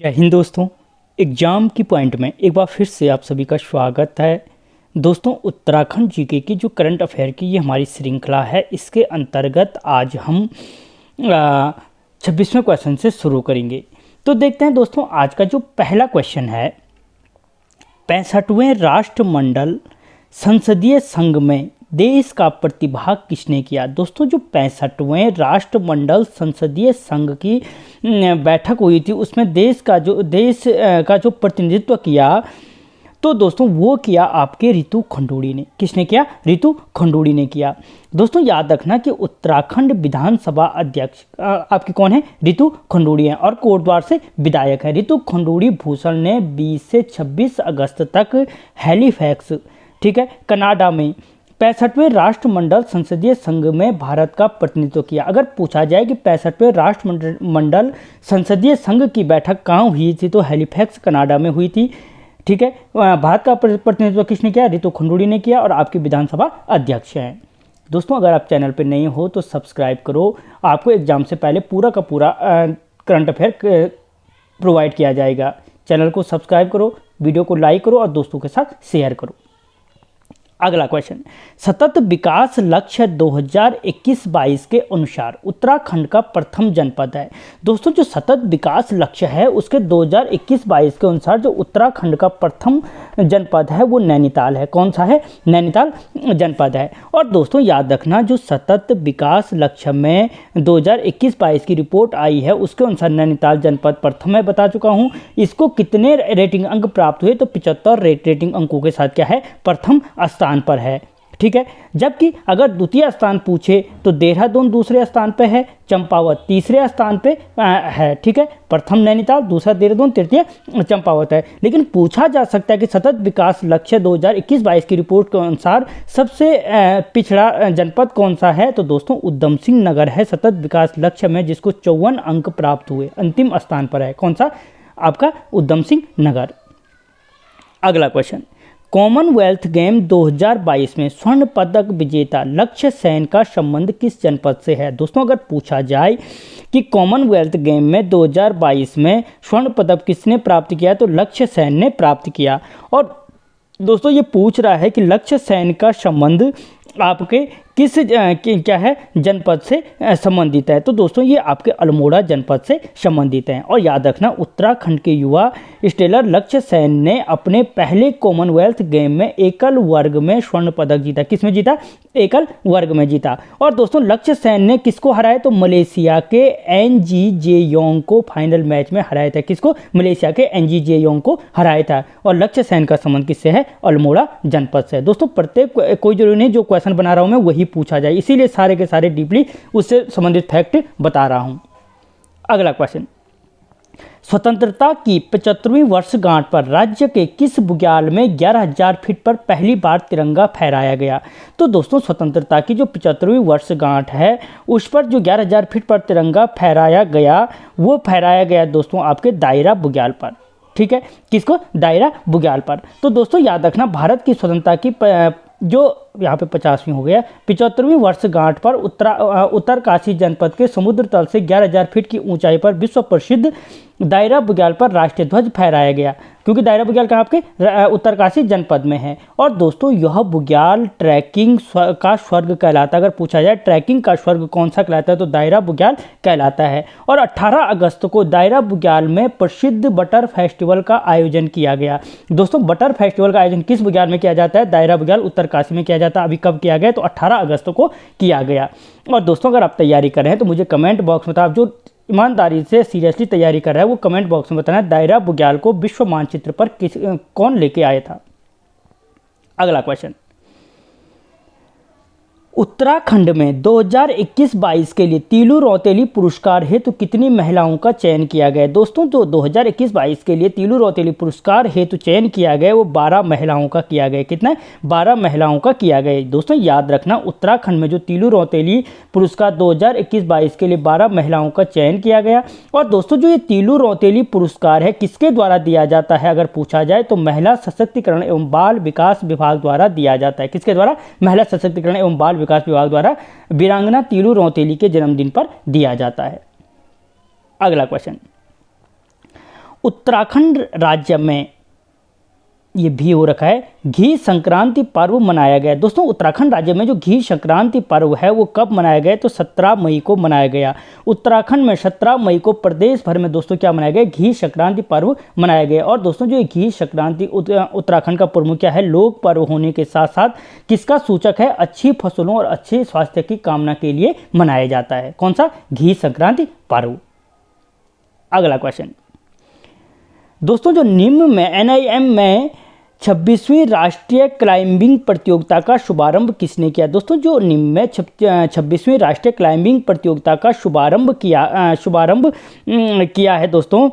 जय हिंद दोस्तों। एग्ज़ाम की पॉइंट में एक बार फिर से आप सभी का स्वागत है। दोस्तों, उत्तराखंड जीके की जो करंट अफेयर की ये हमारी श्रृंखला है, इसके अंतर्गत आज हम 26वें क्वेश्चन से शुरू करेंगे। तो देखते हैं दोस्तों, आज का जो पहला क्वेश्चन है, 65वें राष्ट्रमंडल संसदीय संघ में देश का प्रतिभाग किसने किया। दोस्तों, जो 65वें राष्ट्रमंडल संसदीय संघ की बैठक हुई थी, उसमें देश का जो प्रतिनिधित्व किया, तो दोस्तों वो किया आपके रितु खंडूड़ी ने। किसने किया? रितु खंडूड़ी ने किया। दोस्तों याद रखना कि उत्तराखंड विधानसभा अध्यक्ष आपके कौन है? रितु खंडूड़ी हैं और कोटद्वार से विधायक है। रितु खंडूड़ी भूषण ने 20 से 26 अगस्त तक हैलीफैक्स, ठीक है, कनाडा में 65वें राष्ट्रमंडल संसदीय संघ में भारत का प्रतिनिधित्व किया। अगर पूछा जाए कि 65वें राष्ट्रमंडल संसदीय संघ की बैठक कहाँ हुई थी, तो हैलीफैक्स कनाडा में हुई थी। ठीक है, भारत का प्रतिनिधित्व किसने किया? रितु खंडूड़ी ने किया और आपकी विधानसभा अध्यक्ष हैं। दोस्तों, अगर आप चैनल पर नए हो तो सब्सक्राइब करो, आपको एग्जाम से पहले पूरा का पूरा करंट अफेयर प्रोवाइड किया जाएगा। चैनल को सब्सक्राइब करो, वीडियो को लाइक करो और दोस्तों के साथ शेयर करो। अगला क्वेश्चन, सतत विकास लक्ष्य 2021-22 के अनुसार उत्तराखंड का प्रथम जनपद है। दोस्तों, जो सतत विकास लक्ष्य है उसके 2021-22 के अनुसार जो उत्तराखंड का प्रथम जनपद है वो नैनीताल है। कौन सा है? नैनीताल जनपद है। और दोस्तों याद रखना, जो सतत विकास लक्ष्य में 2021-22 की रिपोर्ट आई है उसके अनुसार नैनीताल जनपद प्रथम है, बता चुका हूँ। इसको कितने रेटिंग अंक प्राप्त हुए? तो 75 रेटिंग अंकों के साथ क्या है? प्रथम स्थान पर है। ठीक है, जबकि अगर द्वितीय स्थान पूछे तो देहरादून दूसरे स्थान पे है, चंपावत तीसरे स्थान पे है। ठीक है, प्रथम नैनीताल, दूसरा देहरादून, तृतीय चंपावत है। लेकिन पूछा जा सकता है कि सतत विकास लक्ष्य 2021-22 की रिपोर्ट के अनुसार सबसे पिछड़ा जनपद कौन सा है? तो दोस्तों उधम सिंह नगर है सतत विकास लक्ष्य में, जिसको 54 अंक प्राप्त हुए, अंतिम स्थान पर है। कौन सा? आपका उधम सिंह नगर। अगला क्वेश्चन, कॉमनवेल्थ गेम 2022 में स्वर्ण पदक विजेता लक्ष्य सेन का संबंध किस जनपद से है? दोस्तों, अगर पूछा जाए कि कॉमनवेल्थ गेम में 2022 में स्वर्ण पदक किसने प्राप्त किया, तो लक्ष्य सेन ने प्राप्त किया। और दोस्तों ये पूछ रहा है कि लक्ष्य सेन का संबंध आपके किस क्या है जनपद से संबंधित है? तो दोस्तों ये आपके अल्मोड़ा जनपद से संबंधित हैं। और याद रखना, उत्तराखंड के युवा स्टेलर लक्ष्य सेन ने अपने पहले कॉमनवेल्थ गेम में एकल वर्ग में स्वर्ण पदक जीता। किस में जीता? एकल वर्ग में जीता। और दोस्तों लक्ष्य सेन ने किसको हराया? तो मलेशिया के एनजी जेयोंग को फाइनल मैच में हराया था। किसको? मलेशिया के एनजी जेयोंग को हराया था। और लक्ष्य सेन का संबंध किससे है? अल्मोड़ा जनपद से। दोस्तों प्रत्येक कोई जरूरी नहीं जो क्वेश्चन बना रहा हूं मैं वही पूछा जाए, इसीलिए सारे के सारे डीपली उससे संबंधित फैक्ट बता रहा हूं। अगला क्वेश्चन, स्वतंत्रता की 75वीं वर्षगांठ पर राज्य के किस बुग्याल में 11,000 फीट पर पहली बार तिरंगा फहराया गया? तो दोस्तों स्वतंत्रता की जो 75वीं वर्षगांठ है उस पर जो 11,000 फीट पर तिरंगा फहराया गया, वो फहराया गया दोस्तों आपके दायरा बुग्याल पर। ठीक है, किसको? दायरा बुग्याल पर। तो दोस्तों याद रखना, भारत की स्वतंत्रता की जो यहाँ पे 50वीं हो गया, 75वीं वर्षगांठ पर उत्तरकाशी जनपद के समुद्र तल से 11,000 फीट की ऊंचाई पर विश्व प्रसिद्ध दायरा बुग्याल पर राष्ट्रीय ध्वज फहराया गया, क्योंकि दायरा बुग्याल कहाँ आपके उत्तरकाशी जनपद में है। और दोस्तों यह बुग्याल ट्रैकिंग का स्वर्ग कहलाता है। अगर पूछा जाए ट्रैकिंग का स्वर्ग कौन सा कहलाता है, तो दायरा बुग्याल कहलाता है। और 18 अगस्त को दायरा बुग्याल में प्रसिद्ध बटर फेस्टिवल का आयोजन किया गया। दोस्तों बटर फेस्टिवल का आयोजन किस बुग्याल में किया जाता है? दायरा बुग्याल उत्तरकाशी में किया जाता है। अभी कब किया गया? तो 18 अगस्त को किया गया। और दोस्तों अगर आप तैयारी कर रहे हैं तो मुझे कमेंट बॉक्स में, आप जो ईमानदारी से सीरियसली तैयारी कर रहा है वो कमेंट बॉक्स में बताना दायरा बुग्याल को विश्व मानचित्र पर कौन लेके आया था। अगला क्वेश्चन, उत्तराखंड में 2021-22 के लिए तीलू रौतेली पुरस्कार हेतु कितनी महिलाओं का चयन किया गया? दोस्तों जो 2021-22 के लिए तीलू रौतेली पुरस्कार हेतु चयन किया गया वो 12 महिलाओं का किया गया। कितना? 12 महिलाओं का किया गया। दोस्तों याद रखना, उत्तराखंड में जो तीलू रौतेली पुरस्कार 2021-22 के लिए 12 महिलाओं का चयन किया गया। और दोस्तों जो ये तीलू रौतेली पुरस्कार है किसके द्वारा दिया जाता है? अगर पूछा जाए तो महिला सशक्तिकरण एवं बाल विकास विभाग द्वारा दिया जाता है। किसके द्वारा? महिला सशक्तिकरण एवं बाल विकास विभाग द्वारा वीरांगना तीलू रौतेली के जन्मदिन पर दिया जाता है। अगला क्वेश्चन, उत्तराखंड राज्य में, ये भी हो रखा है, घी संक्रांति पर्व मनाया गया। दोस्तों उत्तराखंड राज्य में जो घी संक्रांति पर्व है वो कब मनाया गया? तो 17 मई को मनाया गया। उत्तराखंड में 17 मई को प्रदेश भर में दोस्तों क्या मनाया गया? घी संक्रांति पर्व मनाया गया। और दोस्तों जो घी संक्रांति उत्तराखंड का प्रमुख क्या है? लोक पर्व होने के साथ साथ किसका सूचक है? अच्छी फसलों और अच्छे स्वास्थ्य की कामना के लिए मनाया जाता है। कौन सा? घी संक्रांति पर्व। अगला क्वेश्चन दोस्तों, जो निम्न में NIM में 26वीं राष्ट्रीय क्लाइंबिंग प्रतियोगिता का शुभारंभ किसने किया? दोस्तों जो निम्न में 26वीं राष्ट्रीय क्लाइंबिंग प्रतियोगिता का शुभारंभ किया है दोस्तों,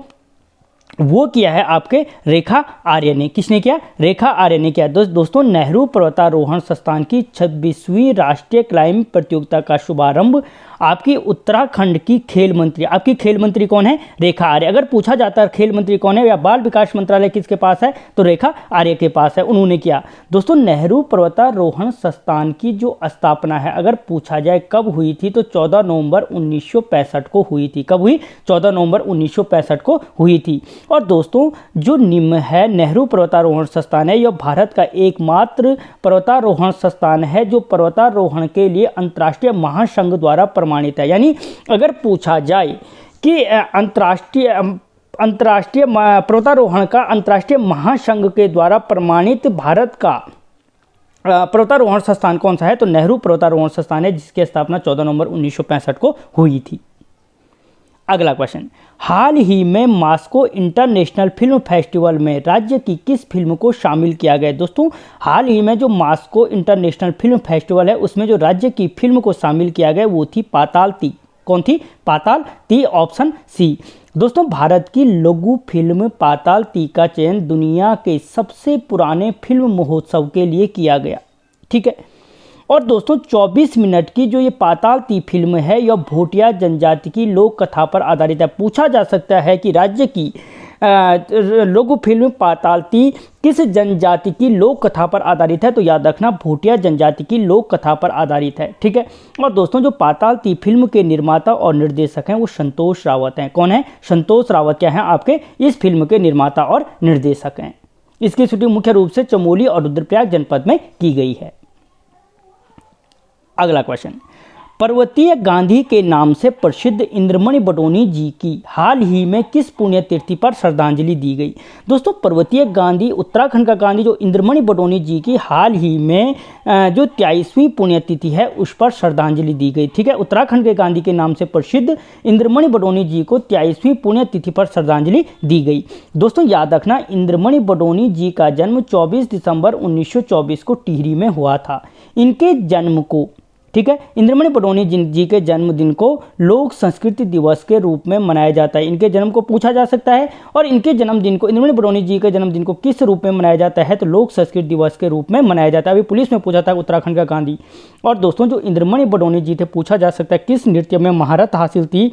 वो किया है आपके रेखा आर्य ने। किसने किया? रेखा आर्य ने किया। दोस्तों नेहरू पर्वतारोहण संस्थान की 26वीं राष्ट्रीय क्लाइंब प्रतियोगिता का शुभारंभ आपकी उत्तराखंड की खेल मंत्री, आपकी खेल मंत्री कौन है? रेखा आर्य। अगर पूछा जाता है खेल मंत्री कौन है या बाल विकास मंत्रालय किसके पास है, तो रेखा आर्य के पास है, उन्होंने किया। दोस्तों नेहरू पर्वतारोहण संस्थान की जो स्थापना है, अगर पूछा जाए कब हुई थी, तो 14 नवंबर 1965 को हुई थी। कब हुई? 14 नवंबर 1965 को हुई थी। और दोस्तों जो निम्न है नेहरू पर्वतारोहण संस्थान है, यह भारत का एकमात्र पर्वतारोहण संस्थान है जो पर्वतारोहण के लिए अंतर्राष्ट्रीय महासंघ द्वारा प्रमाणित है। यानी अगर पूछा जाए कि अंतर्राष्ट्रीय पर्वतारोहण का अंतर्राष्ट्रीय महासंघ के द्वारा प्रमाणित भारत का पर्वतारोहण संस्थान कौन सा है, तो नेहरू पर्वतारोहण संस्थान है, जिसकी स्थापना 14 नवंबर 1965 को हुई थी। अगला क्वेश्चन, हाल ही में मास्को इंटरनेशनल फिल्म फेस्टिवल में राज्य की किस फिल्म को शामिल किया गया? दोस्तों हाल ही में जो मास्को इंटरनेशनल फिल्म फेस्टिवल है उसमें जो राज्य की फिल्म को शामिल किया गया वो थी पाताल ती। कौन थी? पाताल ती, ऑप्शन सी। दोस्तों भारत की लघु फिल्म पाताल ती का चयन दुनिया के सबसे पुराने फिल्म महोत्सव के लिए किया गया। ठीक है। और दोस्तों 24 मिनट की जो ये पाताल ती फिल्म है यह भोटिया जनजाति की लोक कथा पर आधारित है। पूछा जा सकता है कि राज्य की लघु फिल्म पाताल ती किस जनजाति की लोक कथा पर आधारित है, तो याद रखना भोटिया जनजाति की लोक कथा पर आधारित है। ठीक है। और दोस्तों जो पाताल ती फिल्म के निर्माता और निर्देशक हैं वो संतोष रावत हैं। कौन है? संतोष रावत क्या हैं आपके इस फिल्म के निर्माता और निर्देशक हैं। इसकी शूटिंग मुख्य रूप से चमोली और रुद्रप्रयाग जनपद में की गई है। अगला क्वेश्चन, पर्वतीय गांधी के नाम से प्रसिद्ध इंद्रमणि बडोनी जी की हाल ही में किस पुण्यतिथि पर श्रद्धांजलि दी गई? दोस्तों पर्वतीय गांधी, उत्तराखंड का गांधी जो इंद्रमणि बडोनी जी की हाल ही में जो 23वीं पुण्यतिथि है उस पर श्रद्धांजलि दी गई। ठीक है। उत्तराखंड के गांधी के नाम से प्रसिद्ध इंद्रमणि बडोनी जी को 23वीं पुण्यतिथि पर श्रद्धांजलि दी गई। दोस्तों याद रखना इंद्रमणि बडोनी जी का जन्म 24 दिसंबर 1924 को टिहरी में हुआ था। इनके जन्म को, ठीक है, इंद्रमणि बडोनी जी के जन्मदिन को लोक संस्कृति दिवस के रूप में मनाया जाता है। इनके जन्म को पूछा जा सकता है और इनके जन्मदिन को, इंद्रमणि बडोनी जी के जन्मदिन को किस रूप में मनाया जाता है, तो लोक संस्कृति दिवस के रूप में मनाया जाता है। अभी पुलिस में पूछा था उत्तराखंड का गांधी। और दोस्तों जो इंद्रमणि बडोनी जी थे, पूछा जा सकता है किस नृत्य में महारत हासिल थी,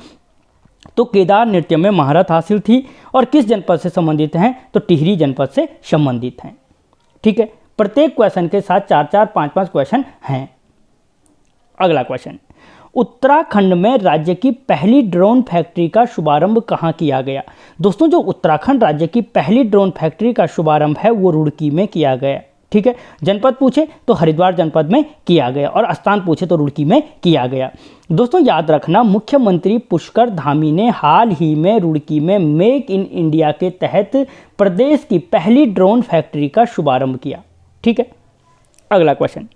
तो केदार नृत्य में महारत हासिल थी। और किस जनपद से संबंधित हैं, तो टिहरी जनपद से संबंधित हैं। ठीक है। प्रत्येक क्वेश्चन के साथ 4-4, 5-5 क्वेश्चन हैं। अगला क्वेश्चन, उत्तराखंड में राज्य की पहली ड्रोन फैक्ट्री का शुभारंभ कहाँ किया गया? दोस्तों जो उत्तराखंड राज्य की पहली ड्रोन फैक्ट्री का शुभारंभ है वो रुड़की में किया गया। ठीक है। जनपद पूछे तो हरिद्वार जनपद में किया गया और स्थान पूछे तो रुड़की में किया गया। दोस्तों याद रखना मुख्यमंत्री पुष्कर धामी ने हाल ही में रुड़की में मेक इन इंडिया के तहत प्रदेश की पहली ड्रोन फैक्ट्री का शुभारंभ किया। ठीक है। अगला क्वेश्चन,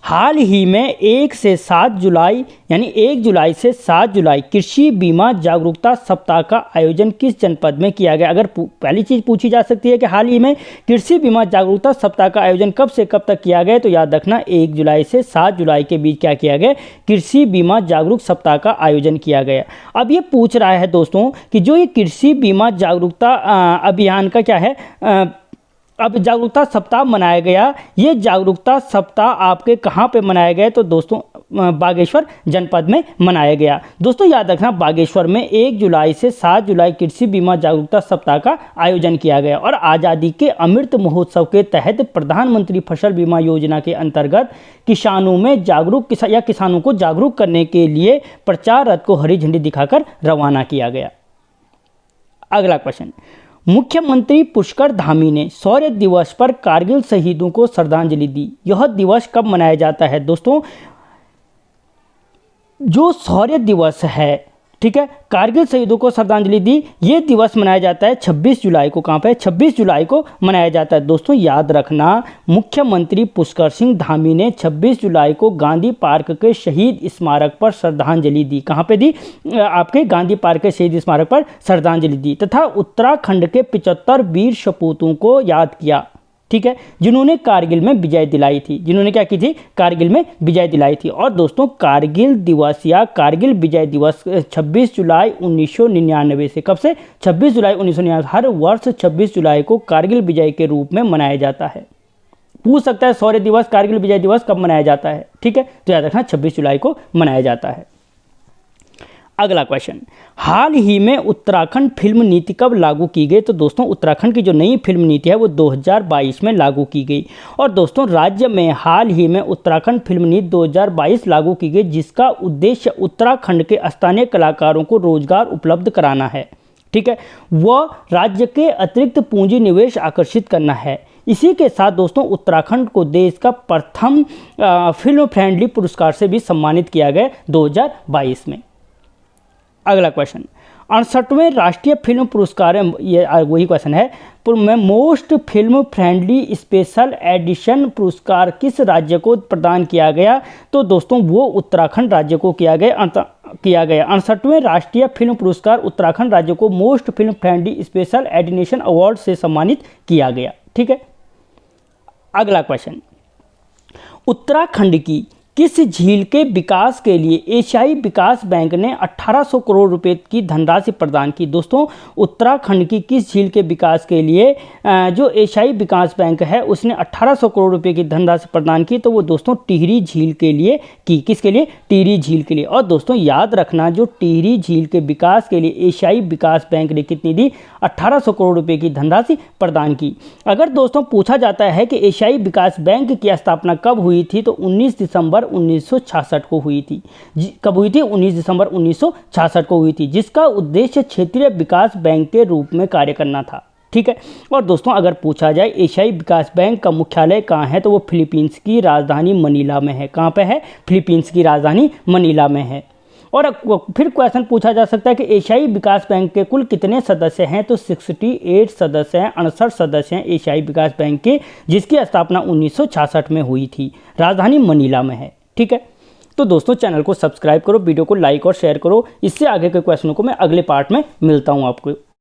हाल ही में 1 से 7 जुलाई यानी 1 जुलाई से 7 जुलाई कृषि बीमा जागरूकता सप्ताह का आयोजन किस जनपद में किया गया? अगर पहली चीज़ पूछी जा सकती है कि हाल ही में कृषि बीमा जागरूकता सप्ताह का आयोजन कब से कब तक किया गया, तो याद रखना 1 जुलाई से 7 जुलाई के बीच क्या किया गया? कृषि बीमा जागरूक सप्ताह का आयोजन किया गया। अब ये पूछ रहा है दोस्तों कि जो ये कृषि बीमा जागरूकता अभियान का क्या है, अब जागरूकता सप्ताह मनाया गया, ये जागरूकता सप्ताह आपके कहाँ पे मनाया गया? तो दोस्तों बागेश्वर जनपद में मनाया गया। दोस्तों याद रखना बागेश्वर में 1 जुलाई से 7 जुलाई कृषि बीमा जागरूकता सप्ताह का आयोजन किया गया। और आज़ादी के अमृत महोत्सव के तहत प्रधानमंत्री फसल बीमा योजना के अंतर्गत किसानों में किसानों को जागरूक करने के लिए प्रचार रथ को हरी झंडी दिखाकर रवाना किया गया। अगला क्वेश्चन, मुख्यमंत्री पुष्कर धामी ने शौर्य दिवस पर कारगिल शहीदों को श्रद्धांजलि दी। यह दिवस कब मनाया जाता है दोस्तों? जो शौर्य दिवस है, ठीक है, कारगिल शहीदों को श्रद्धांजलि दी, ये दिवस मनाया जाता है 26 जुलाई को। कहाँ पे? 26 जुलाई को मनाया जाता है। दोस्तों याद रखना, मुख्यमंत्री पुष्कर सिंह धामी ने 26 जुलाई को गांधी पार्क के शहीद स्मारक पर श्रद्धांजलि दी। कहाँ पे दी? आपके गांधी पार्क के शहीद स्मारक पर श्रद्धांजलि दी तथा उत्तराखंड के 75 वीर सपूतों को याद किया, ठीक है, जिन्होंने कारगिल में विजय दिलाई थी। जिन्होंने क्या की थी? कारगिल में विजय दिलाई थी। और दोस्तों कारगिल दिवस या कारगिल विजय दिवस 26 जुलाई 1999 से, कब से? 26 जुलाई 1999, हर वर्ष 26 जुलाई को कारगिल विजय के रूप में मनाया जाता है। पूछ सकता है शौर्य दिवस, कारगिल विजय दिवस कब मनाया जाता है, ठीक है, तो याद रखना 26 जुलाई को मनाया जाता है। अगला क्वेश्चन, हाल ही में उत्तराखंड फिल्म नीति कब लागू की गई? तो दोस्तों उत्तराखंड की जो नई फिल्म नीति है वो 2022 में लागू की गई। और दोस्तों राज्य में हाल ही में उत्तराखंड फिल्म नीति 2022 लागू की गई, जिसका उद्देश्य उत्तराखंड के स्थानीय कलाकारों को रोजगार उपलब्ध कराना है, ठीक है, वह राज्य के अतिरिक्त पूंजी निवेश आकर्षित करना है। इसी के साथ दोस्तों उत्तराखंड को देश का प्रथम फिल्म फ्रेंडली पुरस्कार से भी सम्मानित किया गया 2022 में। अगला क्वेश्चन, 68वें राष्ट्रीय फिल्म पुरस्कार, ये वही क्वेश्चन है, में most film friendly special edition पुरस्कार किस राज्य को प्रदान किया गया? तो दोस्तों वो उत्तराखंड राज्य को किया गया। 68वें राष्ट्रीय फिल्म पुरस्कार उत्तराखंड राज्य को most film friendly special edition award से सम्मानित किया गया, ठीक है। अगला क्वेश्चन, उत्तराखंड की किस झील के विकास के लिए एशियाई विकास बैंक ने 1800 करोड़ रुपए की धनराशि प्रदान की? दोस्तों उत्तराखंड की किस झील के विकास के लिए जो एशियाई विकास बैंक है उसने 1800 करोड़ रुपए की धनराशि प्रदान की? तो वो दोस्तों टिहरी झील के लिए की। किसके लिए? टिहरी झील के लिए। और दोस्तों याद रखना, जो टिहरी झील के विकास के लिए एशियाई विकास बैंक ने कितनी दी? 1800 करोड़ रुपए की धनराशि प्रदान की। अगर दोस्तों पूछा जाता है कि एशियाई विकास बैंक की स्थापना कब हुई थी, तो 19 दिसंबर 1966 को हुई थी। कब हुई थी? 19 दिसंबर 1966 को हुई थी, जिसका उद्देश्य क्षेत्रीय विकास बैंक के रूप में कार्य करना था, ठीक है। और दोस्तों अगर पूछा जाए एशियाई विकास बैंक का मुख्यालय कहाँ है, तो वो फिलीपींस की राजधानी मनीला में है। कहाँ पे है? फिलीपींस की राजधानी मनीला में है। और फिर क्वेश्चन पूछा जा सकता है कि एशियाई विकास बैंक के कुल कितने सदस्य हैं? तो 68 सदस्य हैं, 68 सदस्य हैं एशियाई विकास बैंक के, जिसकी स्थापना 1966 में हुई थी, राजधानी मनीला में है, ठीक है। तो दोस्तों चैनल को सब्सक्राइब करो, वीडियो को लाइक और शेयर करो। इससे आगे के क्वेश्चनों को मैं अगले पार्ट में मिलता हूँ आपको।